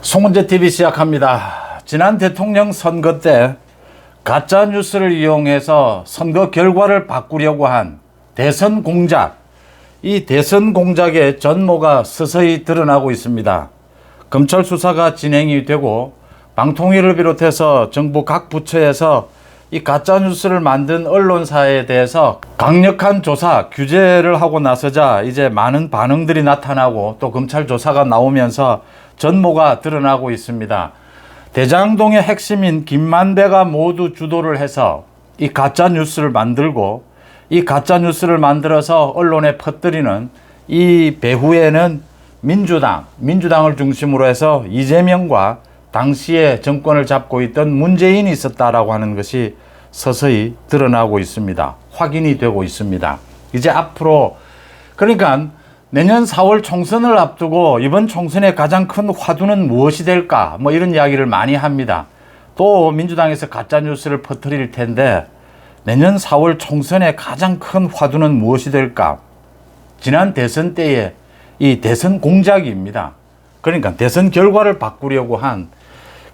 송은재 TV 시작합니다. 지난 대통령 선거 때 가짜 뉴스를 이용해서 선거 결과를 바꾸려고 한 대선 공작, 이 대선 공작의 전모가 서서히 드러나고 있습니다. 검찰 수사가 진행이 되고 방통위를 비롯해서 정부 각 부처에서 이 가짜 뉴스를 만든 언론사에 대해서 강력한 조사, 규제를 하고 나서자 이제 많은 반응들이 나타나고 또 검찰 조사가 나오면서 전모가 드러나고 있습니다. 대장동의 핵심인 김만배가 모두 주도를 해서 이 가짜 뉴스를 만들고 이 가짜 뉴스를 만들어서 언론에 퍼뜨리는 이 배후에는 민주당을 중심으로 해서 이재명과 당시에 정권을 잡고 있던 문재인이 있었다라고 하는 것이 서서히 드러나고 있습니다. 확인이 되고 있습니다. 이제 앞으로 그러니까 내년 4월 총선을 앞두고 이번 총선의 가장 큰 화두는 무엇이 될까? 뭐 이런 이야기를 많이 합니다. 또 민주당에서 가짜 뉴스를 퍼뜨릴 텐데 내년 4월 총선의 가장 큰 화두는 무엇이 될까? 지난 대선 때의 이 대선 공작입니다. 그러니까 대선 결과를 바꾸려고 한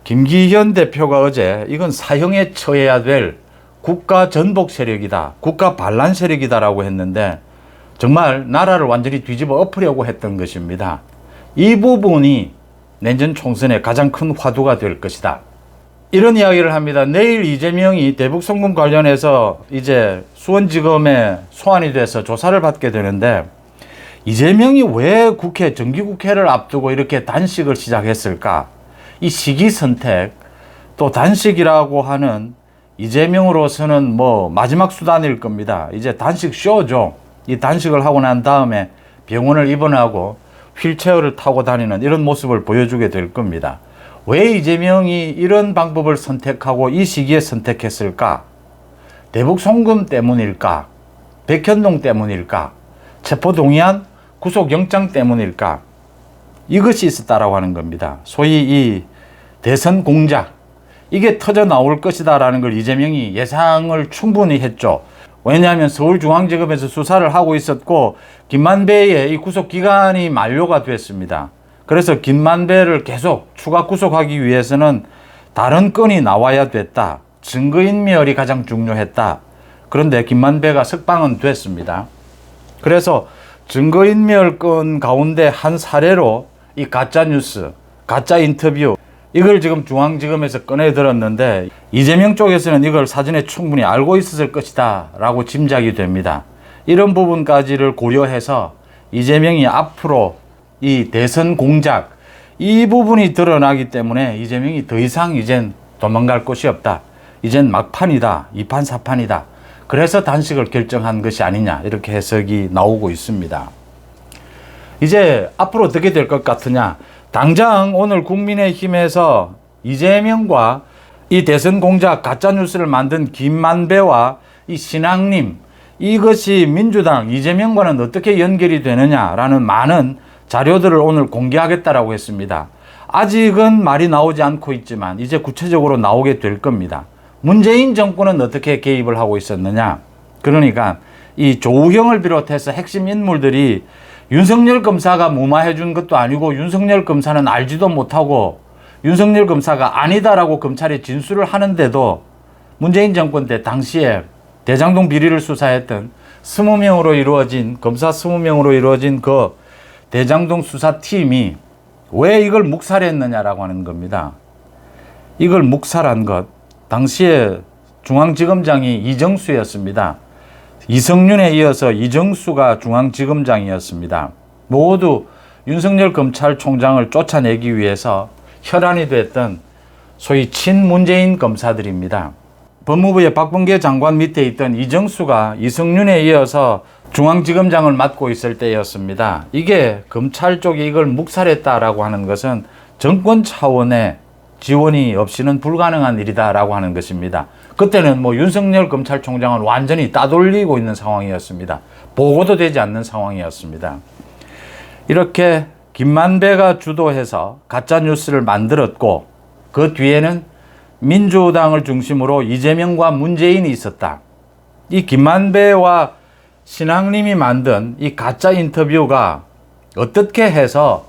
김기현 대표가 어제 이건 사형에 처해야 될 국가 전복 세력이다, 국가 반란 세력이다라고 했는데 정말 나라를 완전히 뒤집어 엎으려고 했던 것입니다. 이 부분이 내년 총선의 가장 큰 화두가 될 것이다. 이런 이야기를 합니다. 내일 이재명이 대북 송금 관련해서 이제 수원지검에 소환이 돼서 조사를 받게 되는데 이재명이 왜 정기국회를 앞두고 이렇게 단식을 시작했을까? 이 시기 선택, 또 단식이라고 하는 이재명으로서는 뭐 마지막 수단일 겁니다. 이제 단식 쇼죠. 이 단식을 하고 난 다음에 병원을 입원하고 휠체어를 타고 다니는 이런 모습을 보여주게 될 겁니다. 왜 이재명이 이런 방법을 선택하고 이 시기에 선택했을까? 대북 송금 때문일까? 백현동 때문일까? 체포동의안 구속영장 때문일까? 이것이 있었다라고 하는 겁니다. 소위 이 대선 공작, 이게 터져 나올 것이다라는 걸 이재명이 예상을 충분히 했죠. 왜냐하면 서울중앙지검에서 수사를 하고 있었고 김만배의 이 구속 기간이 만료가 됐습니다. 그래서 김만배를 계속 추가 구속하기 위해서는 다른 건이 나와야 됐다. 증거인멸이 가장 중요했다. 그런데 김만배가 석방은 됐습니다. 그래서 증거인멸 건 가운데 한 사례로 이 가짜 뉴스, 가짜 인터뷰, 이걸 지금 중앙지검에서 꺼내 들었는데 이재명 쪽에서는 이걸 사전에 충분히 알고 있었을 것이다 라고 짐작이 됩니다. 이런 부분까지를 고려해서 이재명이 앞으로 이 대선 공작, 이 부분이 드러나기 때문에 이재명이 더 이상 이젠 도망갈 곳이 없다. 이젠 막판이다. 2판 4판이다. 그래서 단식을 결정한 것이 아니냐, 이렇게 해석이 나오고 있습니다. 이제 앞으로 어떻게 될 것 같으냐? 당장 오늘 국민의힘에서 이재명과 이 대선 공작 가짜 뉴스를 만든 김만배와 이 신앙님, 이것이 민주당 이재명과는 어떻게 연결이 되느냐라는 많은 자료들을 오늘 공개하겠다라고 했습니다. 아직은 말이 나오지 않고 있지만 이제 구체적으로 나오게 될 겁니다. 문재인 정권은 어떻게 개입을 하고 있었느냐? 그러니까 이 조우형을 비롯해서 핵심 인물들이 윤석열 검사가 무마해 준 것도 아니고 윤석열 검사는 알지도 못하고 윤석열 검사가 아니다라고 검찰이 진술을 하는데도 문재인 정권 때 당시에 대장동 비리를 수사했던 20명으로 이루어진 검사 20명으로 이루어진 그 대장동 수사팀이 왜 이걸 묵살했느냐라고 하는 겁니다. 이걸 묵살한 것, 당시에 중앙지검장이 이정수였습니다. 이성윤에 이어서 이정수가 중앙지검장이었습니다. 모두 윤석열 검찰총장을 쫓아내기 위해서 혈안이 됐던 소위 친문재인 검사들입니다. 법무부의 박범계 장관 밑에 있던 이정수가 이성윤에 이어서 중앙지검장을 맡고 있을 때였습니다. 이게 검찰 쪽이 이걸 묵살했다라고 하는 것은 정권 차원의 지원이 없이는 불가능한 일이다라고 하는 것입니다. 그때는 뭐 윤석열 검찰총장은 완전히 따돌리고 있는 상황이었습니다. 보고도 되지 않는 상황이었습니다. 이렇게 김만배가 주도해서 가짜 뉴스를 만들었고 그 뒤에는 민주당을 중심으로 이재명과 문재인이 있었다. 이 김만배와 신앙님이 만든 이 가짜 인터뷰가 어떻게 해서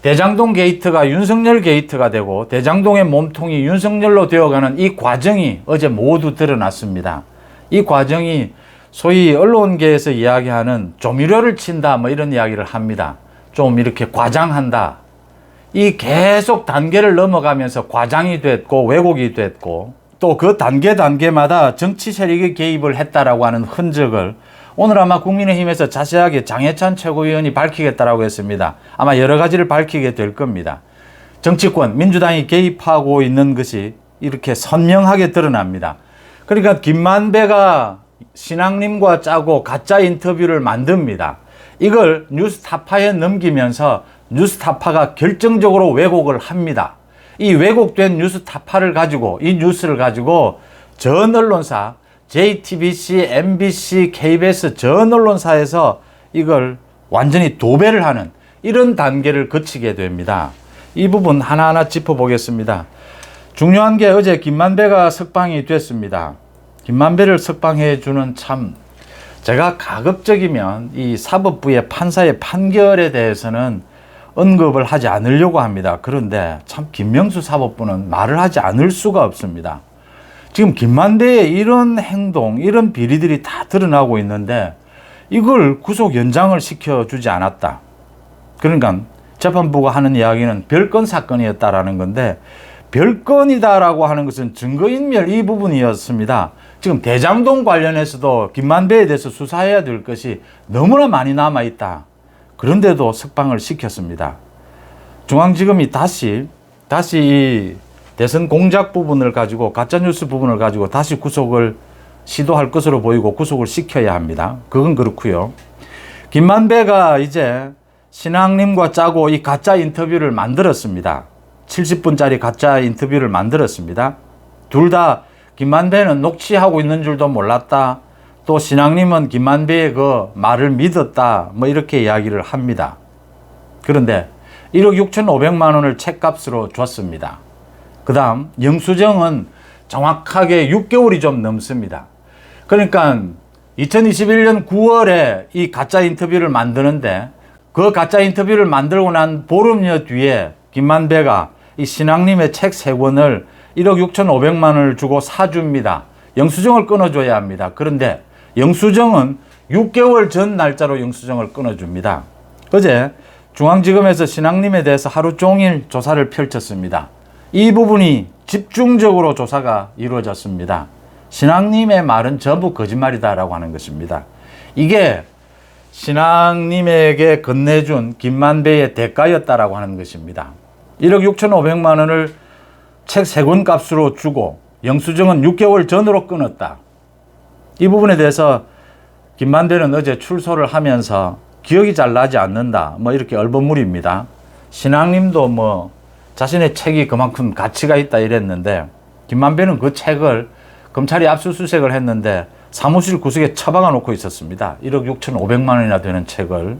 대장동 게이트가 윤석열 게이트가 되고 대장동의 몸통이 윤석열로 되어가는 이 과정이 어제 모두 드러났습니다. 이 과정이 소위 언론계에서 이야기하는 조미료를 친다 뭐 이런 이야기를 합니다. 좀 이렇게 과장한다. 이 계속 단계를 넘어가면서 과장이 됐고 왜곡이 됐고 또 그 단계마다 정치 세력이 개입을 했다라고 하는 흔적을 오늘 아마 국민의힘에서 자세하게 장해찬 최고위원이 밝히겠다라고 했습니다. 아마 여러 가지를 밝히게 될 겁니다. 정치권, 민주당이 개입하고 있는 것이 이렇게 선명하게 드러납니다. 그러니까 김만배가 신앙님과 짜고 가짜 인터뷰를 만듭니다. 이걸 뉴스타파에 넘기면서 뉴스타파가 결정적으로 왜곡을 합니다. 이 왜곡된 뉴스타파를 가지고 이 뉴스를 가지고 전 언론사 JTBC, MBC, KBS 전 언론사에서 이걸 완전히 도배를 하는 이런 단계를 거치게 됩니다. 이 부분 하나하나 짚어보겠습니다. 중요한 게 어제 김만배가 석방이 됐습니다. 김만배를 석방해 주는 참 제가 가급적이면 이 사법부의 판사의 판결에 대해서는 언급을 하지 않으려고 합니다. 그런데 참 김명수 사법부는 말을 하지 않을 수가 없습니다. 지금 김만배의 이런 행동, 이런 비리들이 다 드러나고 있는데 이걸 구속 연장을 시켜주지 않았다. 그러니까 재판부가 하는 이야기는 별건 사건이었다라는 건데 별건이다라고 하는 것은 증거인멸 이 부분이었습니다. 지금 대장동 관련해서도 김만배에 대해서 수사해야 될 것이 너무나 많이 남아있다. 그런데도 석방을 시켰습니다. 중앙지검이 다시 이 대선 공작 부분을 가지고 가짜뉴스 부분을 가지고 다시 구속을 시도할 것으로 보이고 구속을 시켜야 합니다. 그건 그렇고요. 김만배가 이제 신앙님과 짜고 이 가짜 인터뷰를 만들었습니다. 70분짜리 가짜 인터뷰를 만들었습니다. 둘 다 김만배는 녹취하고 있는 줄도 몰랐다. 또 신앙님은 김만배의 그 말을 믿었다. 뭐 이렇게 이야기를 합니다. 그런데 1억 6,500만 원을 책값으로 줬습니다. 그 다음 영수증은 정확하게 6개월이 좀 넘습니다. 그러니까 2021년 9월에 이 가짜 인터뷰를 만드는데 그 가짜 인터뷰를 만들고 난 보름여 뒤에 김만배가 이 신앙님의 책 3권을 1억 6,500만 원을 주고 사줍니다. 영수증을 끊어줘야 합니다. 그런데 영수증은 6개월 전 날짜로 영수증을 끊어줍니다. 어제 중앙지검에서 신앙님에 대해서 하루 종일 조사를 펼쳤습니다. 이 부분이 집중적으로 조사가 이루어졌습니다. 신앙님의 말은 전부 거짓말이다라고 하는 것입니다. 이게 신앙님에게 건네준 김만배의 대가였다라고 하는 것입니다. 1억 6,500만 원을 책 3권 값으로 주고 영수증은 6개월 전으로 끊었다. 이 부분에 대해서 김만배는 어제 출소를 하면서 기억이 잘 나지 않는다. 뭐 이렇게 얼버무립니다. 신앙님도 뭐 자신의 책이 그만큼 가치가 있다 이랬는데 김만배는 그 책을 검찰이 압수수색을 했는데 사무실 구석에 처박아 놓고 있었습니다. 1억 6,500만 원이나 되는 책을.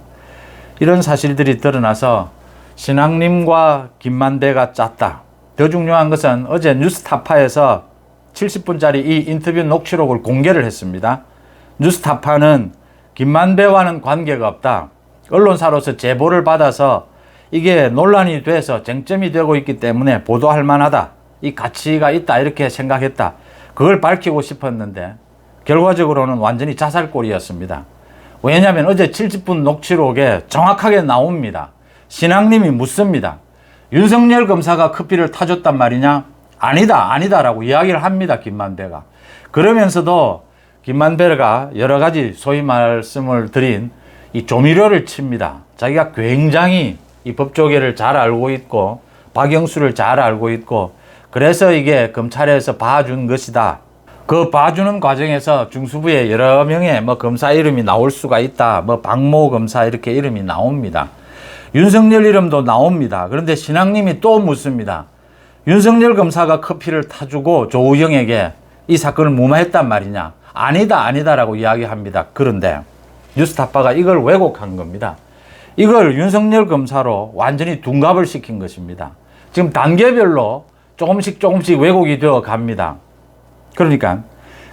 이런 사실들이 드러나서 신앙님과 김만배가 짰다. 더 중요한 것은 어제 뉴스타파에서 70분짜리 이 인터뷰 녹취록을 공개를 했습니다. 뉴스타파는 김만배와는 관계가 없다. 언론사로서 제보를 받아서 이게 논란이 돼서 쟁점이 되고 있기 때문에 보도할 만하다. 이 가치가 있다 이렇게 생각했다. 그걸 밝히고 싶었는데 결과적으로는 완전히 자살골이었습니다. 왜냐하면 어제 70분 녹취록에 정확하게 나옵니다. 신앙님이 묻습니다. 윤석열 검사가 커피를 타줬단 말이냐? 아니다라고 이야기를 합니다. 김만배가. 그러면서도 김만배가 여러 가지 소위 말씀을 드린 이 조미료를 칩니다. 자기가 굉장히 이 법조계를 잘 알고 있고 박영수를 잘 알고 있고 그래서 이게 검찰에서 봐준 것이다. 그 봐주는 과정에서 중수부에 여러 명의 뭐 검사 이름이 나올 수가 있다. 뭐 박모 검사 이렇게 이름이 나옵니다. 윤석열 이름도 나옵니다. 그런데 신앙님이 또 묻습니다. 윤석열 검사가 커피를 타주고 조우영에게 이 사건을 무마했단 말이냐? 아니다라고 이야기합니다. 그런데 뉴스타파가 이걸 왜곡한 겁니다. 이걸 윤석열 검사로 완전히 둔갑을 시킨 것입니다. 지금 단계별로 조금씩 왜곡이 되어 갑니다. 그러니까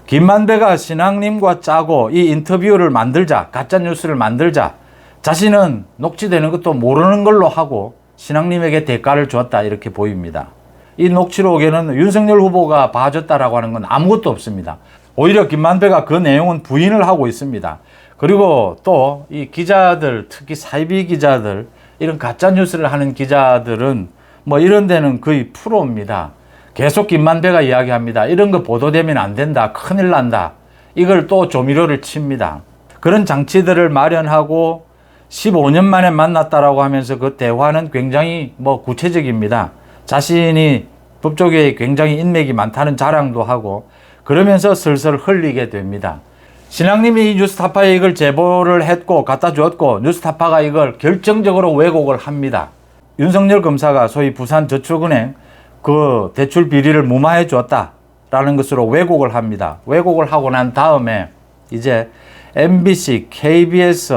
김만배가 신앙님과 짜고 이 인터뷰를 만들자, 가짜뉴스를 만들자, 자신은 녹취되는 것도 모르는 걸로 하고 신앙님에게 대가를 주었다 이렇게 보입니다. 이 녹취록에는 윤석열 후보가 봐줬다라고 하는 건 아무것도 없습니다. 오히려 김만배가 그 내용은 부인을 하고 있습니다. 그리고 또 이 기자들, 특히 사이비 기자들, 이런 가짜 뉴스를 하는 기자들은 뭐 이런 데는 거의 프로입니다. 계속 김만배가 이야기합니다. 이런 거 보도되면 안 된다. 큰일 난다. 이걸 또 조미료를 칩니다. 그런 장치들을 마련하고 15년 만에 만났다라고 하면서 그 대화는 굉장히 뭐 구체적입니다. 자신이 법조계에 굉장히 인맥이 많다는 자랑도 하고 그러면서 슬슬 흘리게 됩니다. 신앙님이 이 뉴스타파에 이걸 제보를 했고 갖다 주었고 뉴스타파가 이걸 결정적으로 왜곡을 합니다. 윤석열 검사가 소위 부산저축은행 그 대출 비리를 무마해 주었다라는 것으로 왜곡을 합니다. 왜곡을 하고 난 다음에 이제 MBC, KBS,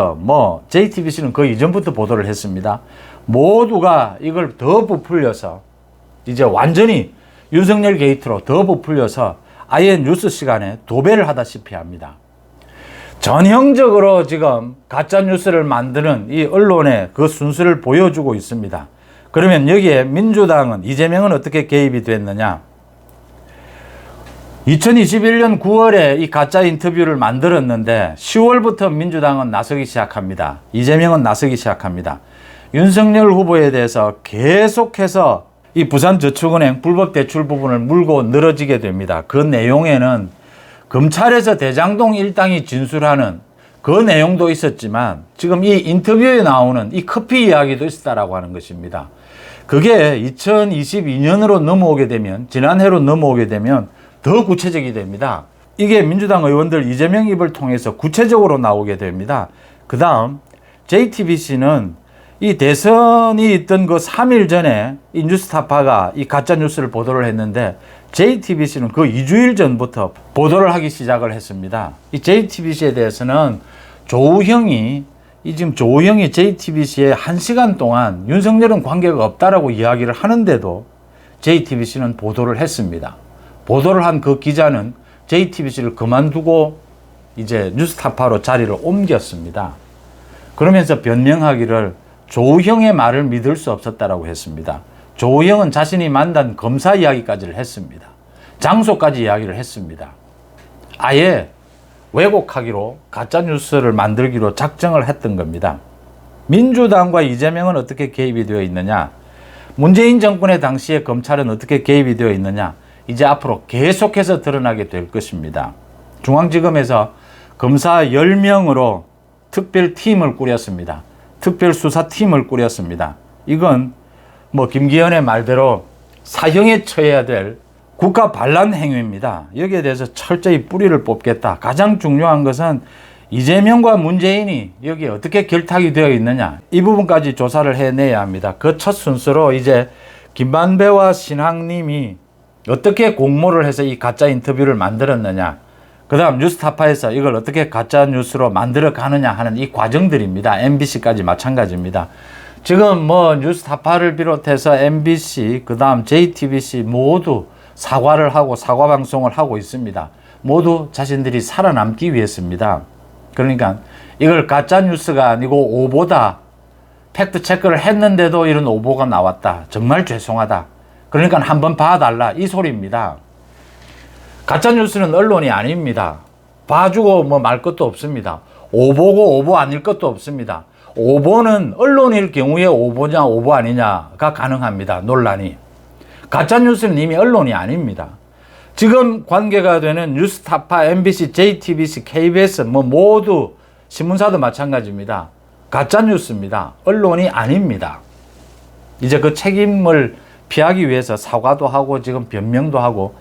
JTBC는 그 이전부터 보도를 했습니다. 모두가 이걸 더 부풀려서 이제 완전히 윤석열 게이트로 더 부풀려서 아예 뉴스 시간에 도배를 하다시피 합니다. 전형적으로 지금 가짜 뉴스를 만드는 이 언론의 그 순수를 보여주고 있습니다. 그러면 여기에 민주당은, 이재명은 어떻게 개입이 됐느냐? 2021년 9월에 이 가짜 인터뷰를 만들었는데 10월부터 민주당은 나서기 시작합니다. 이재명은 나서기 시작합니다. 윤석열 후보에 대해서 계속해서 이 부산저축은행 불법 대출 부분을 물고 늘어지게 됩니다. 그 내용에는 검찰에서 대장동 일당이 진술하는 그 내용도 있었지만 지금 이 인터뷰에 나오는 이 커피 이야기도 있었다라고 하는 것입니다. 그게 2022년으로 넘어오게 되면, 지난해로 넘어오게 되면 더 구체적이 됩니다. 이게 민주당 의원들 이재명 입을 통해서 구체적으로 나오게 됩니다. 그 다음 JTBC는 이 대선이 있던 그 3일 전에 이 뉴스타파가 이 가짜 뉴스를 보도를 했는데 JTBC는 그 2주일 전부터 보도를 하기 시작을 했습니다. 이 JTBC에 대해서는 지금 조우형이 JTBC에 1시간 동안 윤석열은 관계가 없다라고 이야기를 하는데도 JTBC는 보도를 했습니다. 보도를 한 그 기자는 JTBC를 그만두고 이제 뉴스타파로 자리를 옮겼습니다. 그러면서 변명하기를 조우형의 말을 믿을 수 없었다라고 했습니다. 조우형은 자신이 만난 검사 이야기까지를 했습니다. 장소까지 이야기를 했습니다. 아예 왜곡하기로 가짜뉴스를 만들기로 작정을 했던 겁니다. 민주당과 이재명은 어떻게 개입이 되어 있느냐? 문재인 정권의 당시에 검찰은 어떻게 개입이 되어 있느냐? 이제 앞으로 계속해서 드러나게 될 것입니다. 중앙지검에서 검사 10명으로 특별팀을 꾸렸습니다. 특별수사팀을 꾸렸습니다. 이건 김기현의 말대로 사형에 처해야 될 국가 반란 행위입니다. 여기에 대해서 철저히 뿌리를 뽑겠다. 가장 중요한 것은 이재명과 문재인이 여기에 어떻게 결탁이 되어 있느냐. 이 부분까지 조사를 해내야 합니다. 그 첫 순서로 이제 김만배와 신학님이 어떻게 공모를 해서 이 가짜 인터뷰를 만들었느냐. 그 다음 뉴스타파에서 이걸 어떻게 가짜 뉴스로 만들어 가느냐 하는 이 과정들입니다. MBC까지 마찬가지입니다. 지금 뉴스타파를 비롯해서 MBC, 그 다음 JTBC 모두 사과를 하고 사과 방송을 하고 있습니다. 모두 자신들이 살아남기 위해서입니다. 그러니까 이걸 가짜 뉴스가 아니고 오보다, 팩트 체크를 했는데도 이런 오보가 나왔다. 정말 죄송하다. 그러니까 한번 봐달라. 이 소리입니다. 가짜 뉴스는 언론이 아닙니다. 봐주고 말 것도 없습니다. 오보고 오보 아닐 것도 없습니다. 오보는 언론일 경우에 오보냐 오보 아니냐가 가능합니다. 논란이. 가짜뉴스는 이미 언론이 아닙니다. 지금 관계가 되는 뉴스타파, MBC, JTBC, KBS 모두 신문사도 마찬가지입니다. 가짜뉴스입니다. 언론이 아닙니다. 이제 그 책임을 피하기 위해서 사과도 하고 지금 변명도 하고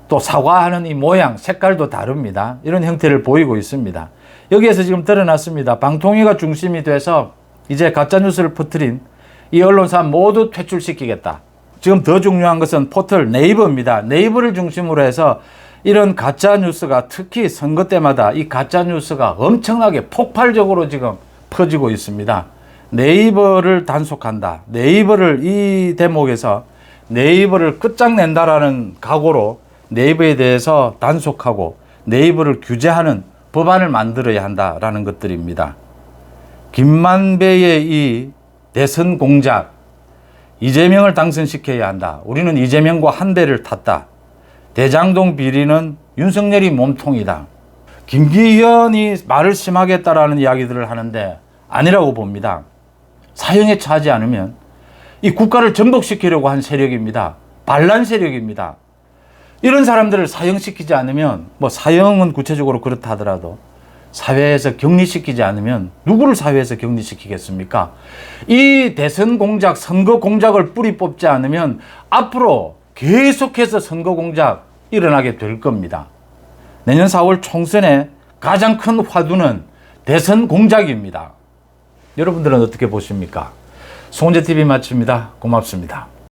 또 사과하는 이 모양, 색깔도 다릅니다. 이런 형태를 보이고 있습니다. 여기에서 지금 드러났습니다. 방통위가 중심이 돼서 이제 가짜뉴스를 퍼뜨린 이 언론사 모두 퇴출시키겠다. 지금 더 중요한 것은 포털 네이버입니다. 네이버를 중심으로 해서 이런 가짜뉴스가 특히 선거 때마다 이 가짜뉴스가 엄청나게 폭발적으로 지금 퍼지고 있습니다. 네이버를 단속한다. 네이버를 이 대목에서 네이버를 끝장낸다라는 각오로 네이버에 대해서 단속하고 네이버를 규제하는 법안을 만들어야 한다라는 것들입니다. 김만배의 이 대선 공작, 이재명을 당선시켜야 한다. 우리는 이재명과 한 배를 탔다. 대장동 비리는 윤석열이 몸통이다. 김기현이 말을 심하게 했다라는 이야기들을 하는데 아니라고 봅니다. 사형에 처하지 않으면 이 국가를 전복시키려고 한 세력입니다. 반란 세력입니다. 이런 사람들을 사형시키지 않으면, 뭐 사형은 구체적으로 그렇다 하더라도 사회에서 격리시키지 않으면 누구를 사회에서 격리시키겠습니까? 이 대선 공작, 선거 공작을 뿌리 뽑지 않으면 앞으로 계속해서 선거 공작 일어나게 될 겁니다. 내년 4월 총선의 가장 큰 화두는 대선 공작입니다. 여러분들은 어떻게 보십니까? 송재TV 마칩니다. 고맙습니다.